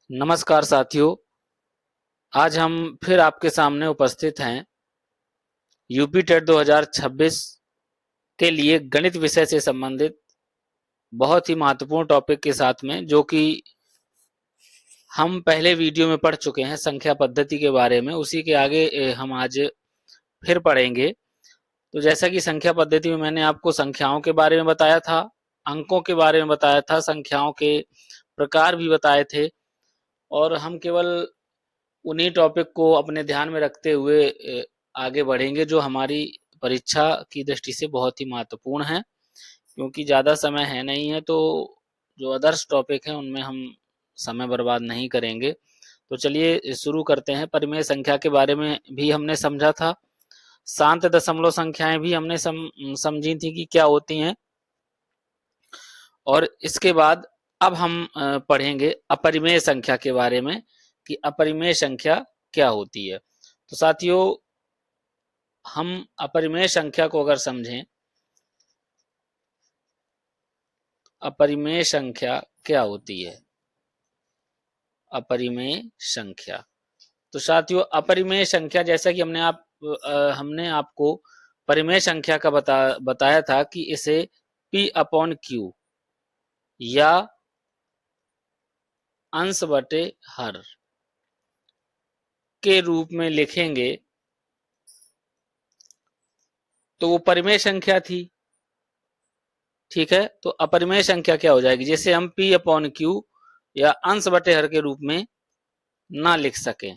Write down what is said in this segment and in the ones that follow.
नमस्कार साथियों, आज हम फिर आपके सामने उपस्थित हैं यूपी टेट 2026 के लिए गणित विषय से संबंधित बहुत ही महत्वपूर्ण टॉपिक के साथ में, जो कि हम पहले वीडियो में पढ़ चुके हैं संख्या पद्धति के बारे में। उसी के आगे हम आज फिर पढ़ेंगे। तो जैसा कि संख्या पद्धति में मैंने आपको संख्याओं के बारे में बताया था, अंकों के बारे में बताया था, संख्याओं के प्रकार भी बताए थे, और हम केवल उन्हीं टॉपिक को अपने ध्यान में रखते हुए आगे बढ़ेंगे जो हमारी परीक्षा की दृष्टि से बहुत ही महत्वपूर्ण है। क्योंकि ज़्यादा समय है नहीं है, तो जो अदर्स टॉपिक हैं उनमें हम समय बर्बाद नहीं करेंगे। तो चलिए शुरू करते हैं। परिमेय संख्या के बारे में भी हमने समझा था, शांत दशमलव संख्याएं भी हमने समझी थी कि क्या होती हैं। और इसके बाद अब हम पढ़ेंगे अपरिमेय संख्या के बारे में कि अपरिमेय संख्या क्या होती है। तो साथियों, हम अपरिमेय संख्या को अगर समझें, अपरिमेय संख्या क्या होती है। अपरिमेय संख्या, तो साथियों अपरिमेय संख्या, जैसा कि हमने आपको परिमेय संख्या का बताया था कि इसे P अपॉन Q या अंश बटे हर के रूप में लिखेंगे तो वो परिमेय संख्या थी। ठीक है, तो अपरिमेय संख्या क्या हो जाएगी, जैसे हम P अपॉन Q या अंश बटे हर के रूप में ना लिख सकें।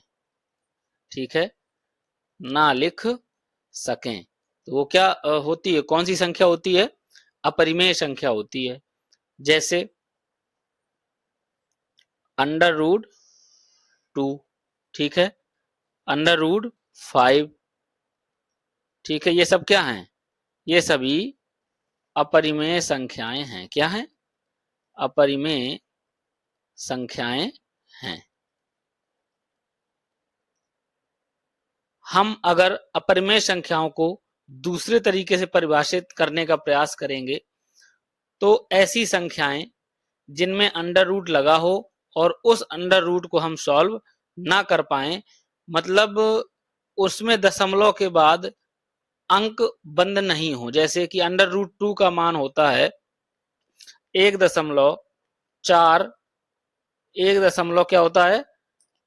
ठीक है, ना लिख सकें तो वो क्या होती है, कौन सी संख्या होती है, अपरिमेय संख्या होती है। जैसे अंडर रूट 2, ठीक है, अंडर रूट 5, ठीक है, ये सब क्या हैं, ये सभी अपरिमेय संख्याएं हैं। क्या हैं, अपरिमेय संख्याएं हैं। हम अगर अपरिमेय संख्याओं को दूसरे तरीके से परिभाषित करने का प्रयास करेंगे तो ऐसी संख्याएं जिनमें अंडर रूट लगा हो और उस अंडर रूट को हम सॉल्व ना कर पाए, मतलब उसमें दशमलव के बाद अंक बंद नहीं हो। जैसे कि अंडर रूट 2 का मान होता है 1.4, 1 क्या होता है,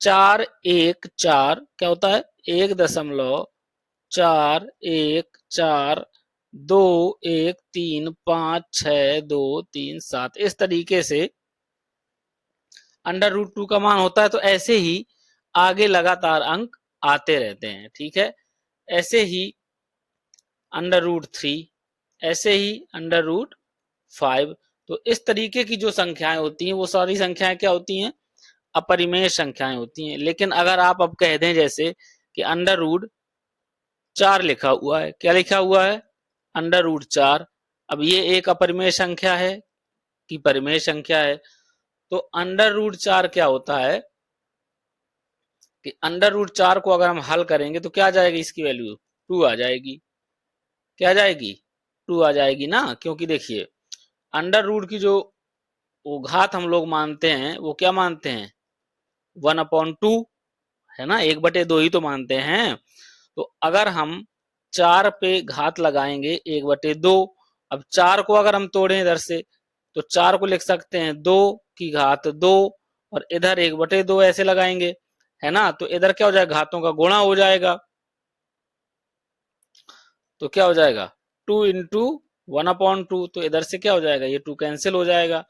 414, क्या होता है, 1.414, 2 1 3 5 6 2 3 7, इस तरीके से अंडर रूट 2 का मान होता है। तो ऐसे ही आगे लगातार अंक आते रहते हैं। ठीक है, ऐसे ही अंडर रूट 3, ऐसे ही अंडर रूट 5। तो इस तरीके की जो संख्याएं होती हैं वो सारी संख्याएं क्या होती हैं, अपरिमेय संख्याएं होती हैं। लेकिन अगर आप अब कह दें जैसे कि अंडर रूट 4 लिखा हुआ है, क्या लिखा हुआ है, अंडर रूट 4, अब ये एक अपरिमेय संख्या है कि परिमेय संख्या है। तो अंडर रूट 4 क्या होता है कि अंडर रूट 4 को अगर हम हल करेंगे तो क्या आ जाएगी, इसकी वैल्यू 2 आ जाएगी। क्या आ जाएगी, 2 आ जाएगी ना, क्योंकि देखिए अंडर रूट की जो वो घात हम लोग मानते हैं वो क्या मानते हैं, 1/2 है ना, 1/2 ही तो मानते हैं। तो अगर हम 4 पे घात लगाएंगे 1/2, अब 4 को अगर हम तोड़ें इधर से तो 4 को लिख सकते हैं 2 की घात 2, और इधर 1/2 ऐसे लगाएंगे, है ना, तो इधर क्या हो जाएगा, घातों का गुणा हो जाएगा। तो क्या हो जाएगा, 2 इंटू 1/2, तो इधर से क्या हो जाएगा, ये 2 कैंसिल हो जाएगा।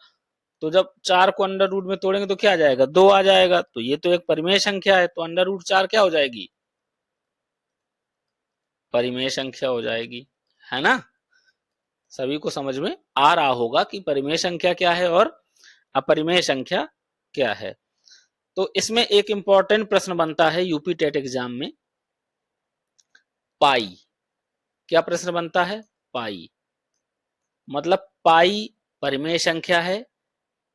तो जब 4 को अंडर रूट में तोड़ेंगे तो क्या आ जाएगा, 2 आ जाएगा। तो ये तो एक परिमेय संख्या है, तो अंडर रूट 4 क्या हो जाएगी, परिमेय संख्या हो जाएगी, है ना। सभी को समझ में आ रहा होगा कि परिमेय संख्या क्या है और अपरिमेय संख्या क्या है। तो इसमें एक इंपॉर्टेंट प्रश्न बनता है यूपी टेट एग्जाम में, पाई। क्या प्रश्न बनता है, पाई, मतलब पाई परिमेय संख्या है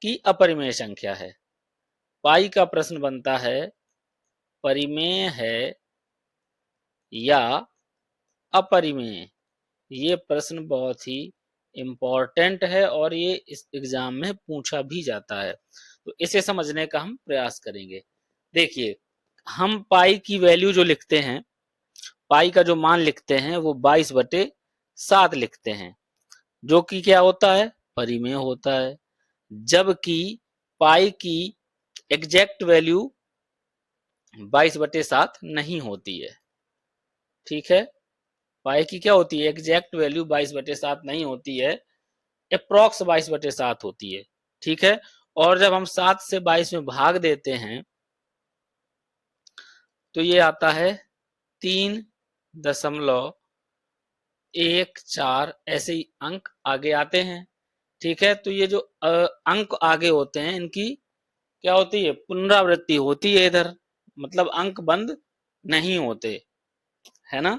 कि अपरिमेय संख्या है। पाई का प्रश्न बनता है परिमेय है या अपरिमेय। ये प्रश्न बहुत ही इंपॉर्टेंट है और ये इस एग्जाम में पूछा भी जाता है। तो इसे समझने का हम प्रयास करेंगे। देखिए, हम पाई की वैल्यू जो लिखते हैं, पाई का जो मान लिखते हैं वो 22/7 लिखते हैं, जो कि क्या होता है, परिमेय होता है। जबकि पाई की एग्जैक्ट वैल्यू 22/7 नहीं होती है। ठीक है, पाई की क्या होती है, एग्जैक्ट वैल्यू 22/7 नहीं होती है, अप्रॉक्स 22/7 होती है। ठीक है, और जब हम 7 से 22 में भाग देते हैं तो ये आता है 3.14, ऐसे ही अंक आगे आते हैं। ठीक है, तो ये जो अंक आगे होते हैं इनकी क्या होती है, पुनरावृत्ति होती है इधर, मतलब अंक बंद नहीं होते, है ना।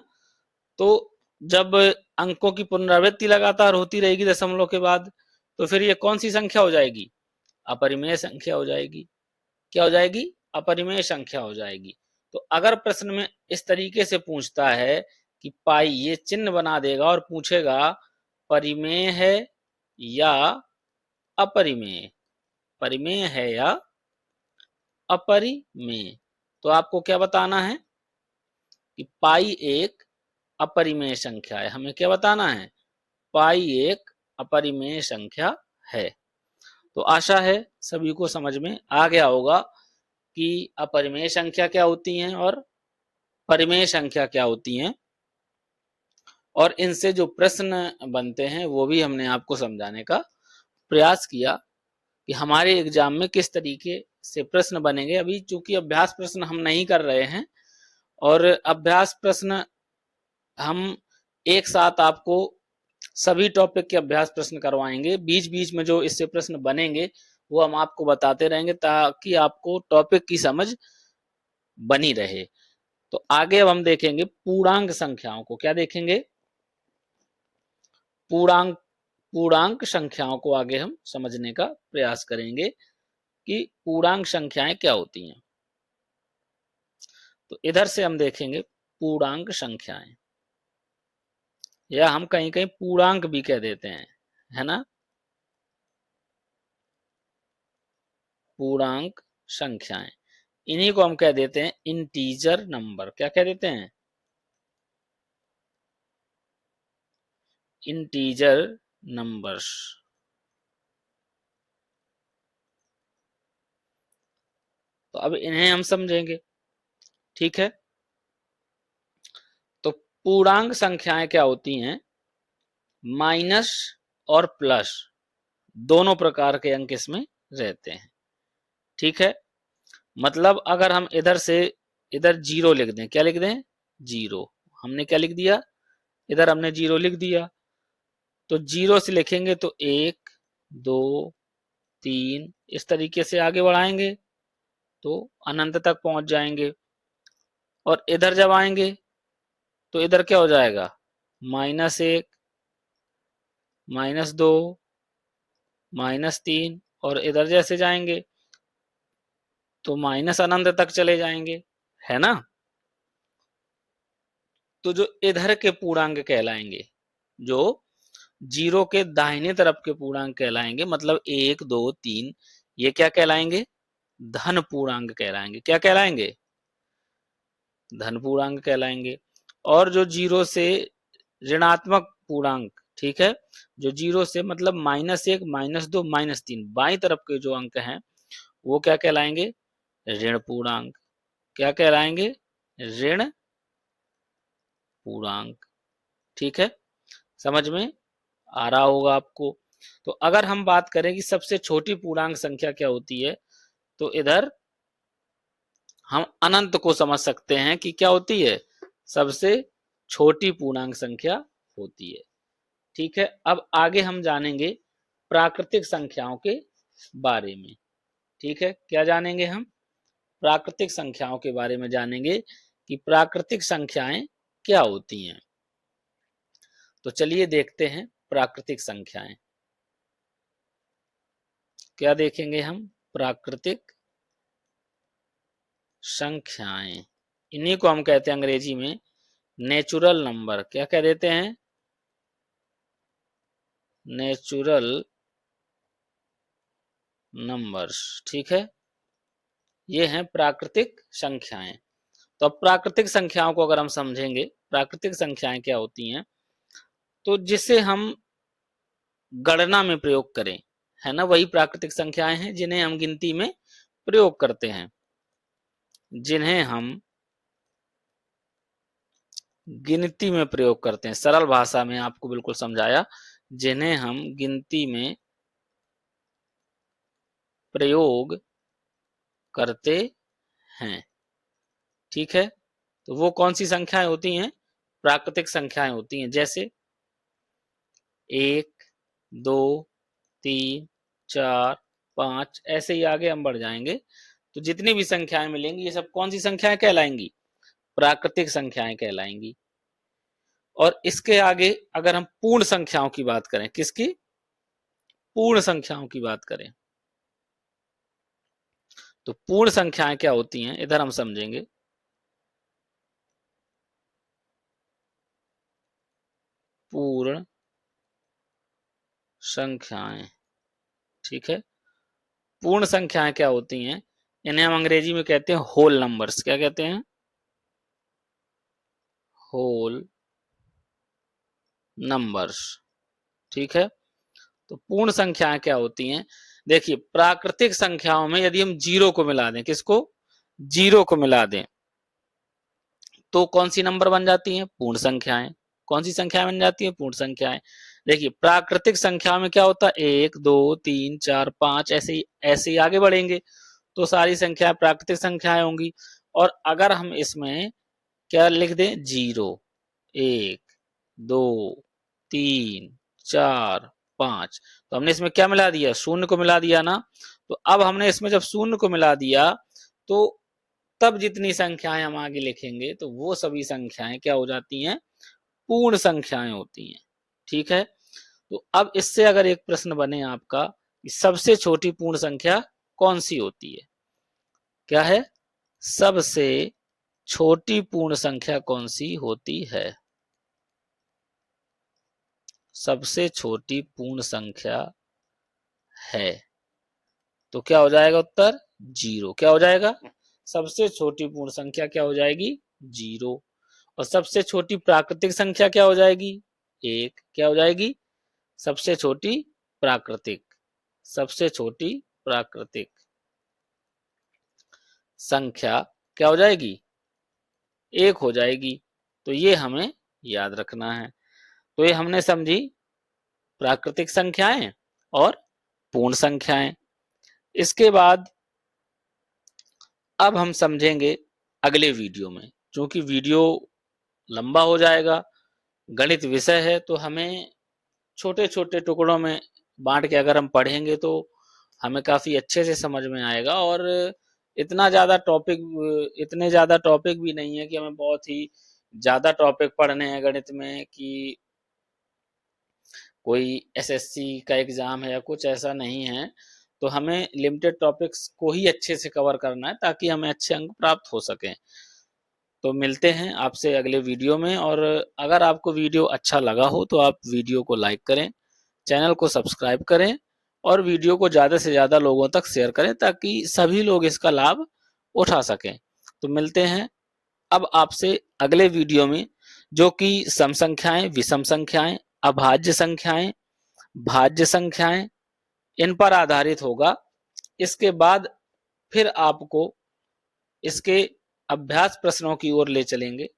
तो जब अंकों की पुनरावृत्ति लगातार होती रहेगी दशमलव के बाद, तो फिर ये कौन सी संख्या हो जाएगी, अपरिमेय संख्या हो जाएगी। क्या हो जाएगी, अपरिमेय संख्या हो जाएगी। तो अगर प्रश्न में इस तरीके से पूछता है कि पाई, ये चिन्ह बना देगा और पूछेगा परिमेय है या अपरिमेय, परिमेय है या अपरिमेय, तो आपको क्या बताना है कि पाई एक अपरिमेय संख्या है। हमें क्या बताना है, पाई एक अपरिमेय संख्या है। तो आशा है सभी को समझ में आ गया होगा कि अपरिमेय संख्या क्या होती हैं और परिमेय संख्या क्या होती हैं, और इनसे जो प्रश्न बनते हैं वो भी हमने आपको समझाने का प्रयास किया कि हमारे एग्जाम में किस तरीके से प्रश्न बनेंगे। अभी चूंकि अभ्यास प्रश्न हम नहीं कर रहे हैं, और अभ्यास प्रश्न हम एक साथ आपको सभी टॉपिक के अभ्यास प्रश्न करवाएंगे। बीच बीच में जो इससे प्रश्न बनेंगे वो हम आपको बताते रहेंगे, ताकि आपको टॉपिक की समझ बनी रहे। तो आगे अब हम देखेंगे पूर्णांक संख्याओं को। क्या देखेंगे, पूर्णांक, पूर्णांक संख्याओं को आगे हम समझने का प्रयास करेंगे कि पूर्णांक संख्याएं क्या होती हैं। तो इधर से हम देखेंगे पूर्णांक संख्याएं, या हम कहीं कहीं पूर्णांक भी कह देते हैं, है ना। पूर्णांक संख्याएं, इन्हीं को हम कह देते हैं इंटीजर नंबर। क्या कह देते हैं, इंटीजर नंबर्स। तो अब इन्हें हम समझेंगे। ठीक है, तो पूर्णांक संख्याएं क्या होती हैं, माइनस और प्लस दोनों प्रकार के अंक इसमें रहते हैं। ठीक है, मतलब अगर हम इधर से इधर जीरो लिख दें, क्या लिख दें, जीरो, हमने क्या लिख दिया, इधर हमने जीरो लिख दिया। तो जीरो से लिखेंगे तो 1 2 3, इस तरीके से आगे बढ़ाएंगे तो अनंत तक पहुंच जाएंगे। और इधर जब आएंगे तो इधर क्या हो जाएगा, -1, -2, -3, और इधर जैसे जाएंगे तो माइनस अनंत तक चले जाएंगे, है ना। तो जो इधर के पूर्णांक कहलाएंगे, जो जीरो के दाहिने तरफ के पूर्णांक कहलाएंगे, मतलब 1 2 3, ये क्या कहलाएंगे, धन पूर्णांक कहलाएंगे। क्या कहलाएंगे, धन पूर्णांक कहलाएंगे। और जो जीरो से ऋणात्मक पूर्णांक, ठीक है, जो जीरो से मतलब -1 -2 -3 बाई तरफ के जो अंक हैं वो क्या कहलाएंगे, ऋण पूर्णांक। क्या कहलाएंगे, ऋण पूर्णांक। ठीक है, समझ में आ रहा होगा आपको। तो अगर हम बात करें कि सबसे छोटी पूर्णांक संख्या क्या होती है, तो इधर हम अनंत को समझ सकते हैं कि क्या होती है, सबसे छोटी पूर्णांक संख्या होती है। ठीक है, अब आगे हम जानेंगे प्राकृतिक संख्याओं के बारे में। ठीक है, क्या जानेंगे हम, प्राकृतिक संख्याओं के बारे में जानेंगे कि प्राकृतिक संख्याएं क्या होती हैं। तो चलिए देखते हैं प्राकृतिक संख्याएं। क्या देखेंगे हम, प्राकृतिक संख्याएं, इन्हीं को हम कहते हैं अंग्रेजी में नेचुरल नंबर। क्या कह देते हैं, नेचुरल नंबर्स। ठीक है, ये हैं प्राकृतिक संख्याएं। तो अब प्राकृतिक संख्याओं को अगर हम समझेंगे, प्राकृतिक संख्याएं क्या होती हैं, तो जिसे हम गणना में प्रयोग करें, है ना, वही प्राकृतिक संख्याएं हैं जिन्हें हम गिनती में प्रयोग करते हैं, जिन्हें हम गिनती में प्रयोग करते हैं। सरल भाषा में आपको बिल्कुल समझाया, जिन्हें हम गिनती में प्रयोग करते हैं। ठीक है, तो वो कौन सी संख्याएं होती हैं, प्राकृतिक संख्याएं होती हैं, जैसे 1, 2, 3, 4, 5, ऐसे ही आगे हम बढ़ जाएंगे। तो जितनी भी संख्याएं मिलेंगी ये सब कौन सी संख्याएं कहलाएंगी, प्राकृतिक संख्याएं कहलाएंगी। और इसके आगे अगर हम पूर्ण संख्याओं की बात करें, किसकी, पूर्ण संख्याओं की बात करें, तो पूर्ण संख्याएं क्या होती हैं इधर हम समझेंगे। पूर्ण संख्याएं, ठीक है, पूर्ण संख्याएं क्या होती हैं, इन्हें हम अंग्रेजी में कहते हैं होल नंबर्स। क्या कहते हैं, होल नंबर्स। ठीक है, तो पूर्ण संख्याएं क्या होती हैं, देखिए प्राकृतिक संख्याओं में यदि हम जीरो को मिला दें, किसको, जीरो को मिला दें, तो कौन सी नंबर बन जाती हैं, पूर्ण संख्याएं। कौन सी संख्याएं बन जाती हैं, पूर्ण संख्याएं। देखिए प्राकृतिक संख्या में क्या होता है, 1, 2, 3, 4, 5, ऐसे ही आगे बढ़ेंगे तो सारी संख्याएं प्राकृतिक संख्याएं होंगी। और अगर हम इसमें क्या लिख दें, 0, 1, 2, 3, 4, 5, तो हमने इसमें क्या मिला दिया, शून्य को मिला दिया ना। तो अब हमने इसमें जब शून्य को मिला दिया तो तब जितनी संख्याएं हम आगे लिखेंगे तो वो सभी संख्याएं क्या हो जाती हैं, पूर्ण संख्याएं होती हैं। ठीक है, तो अब इससे अगर एक प्रश्न बने आपका कि सबसे छोटी पूर्ण संख्या कौन सी होती है, क्या है, सबसे छोटी पूर्ण संख्या कौन सी होती है, सबसे छोटी पूर्ण संख्या है, तो क्या हो जाएगा उत्तर, 0। क्या हो जाएगा, सबसे छोटी पूर्ण संख्या क्या हो जाएगी, 0। और सबसे छोटी प्राकृतिक संख्या क्या हो जाएगी, 1। क्या हो जाएगी, सबसे छोटी प्राकृतिक, सबसे छोटी प्राकृतिक संख्या क्या हो जाएगी, 1 हो जाएगी। तो ये हमें याद रखना है। तो ये हमने समझी प्राकृतिक संख्याएं और पूर्ण संख्याएं। इसके बाद अब हम समझेंगे अगले वीडियो में, क्योंकि वीडियो लंबा हो जाएगा, गणित विषय है, तो हमें छोटे छोटे टुकड़ों में बांट के अगर हम पढ़ेंगे तो हमें काफी अच्छे से समझ में आएगा। और इतने ज्यादा टॉपिक भी नहीं है कि हमें बहुत ही ज्यादा टॉपिक पढ़ने हैं गणित में, कि कोई एसएससी का एग्जाम है या कुछ ऐसा नहीं है। तो हमें लिमिटेड टॉपिक्स को ही अच्छे से कवर करना है ताकि हमें अच्छे अंक प्राप्त हो सकें। तो मिलते हैं आपसे अगले वीडियो में। और अगर आपको वीडियो अच्छा लगा हो तो आप वीडियो को लाइक करें, चैनल को सब्सक्राइब करें और वीडियो को ज़्यादा से ज़्यादा लोगों तक शेयर करें ताकि सभी लोग इसका लाभ उठा सकें। तो मिलते हैं अब आपसे अगले वीडियो में, जो कि सम संख्याएं, विषम संख्याएं, अभाज्य संख्याएं, भाज्य संख्याएं, इन पर आधारित होगा। इसके बाद फिर आपको इसके अभ्यास प्रश्नों की ओर ले चलेंगे।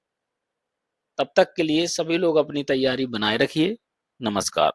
तब तक के लिए सभी लोग अपनी तैयारी बनाए रखिए। नमस्कार।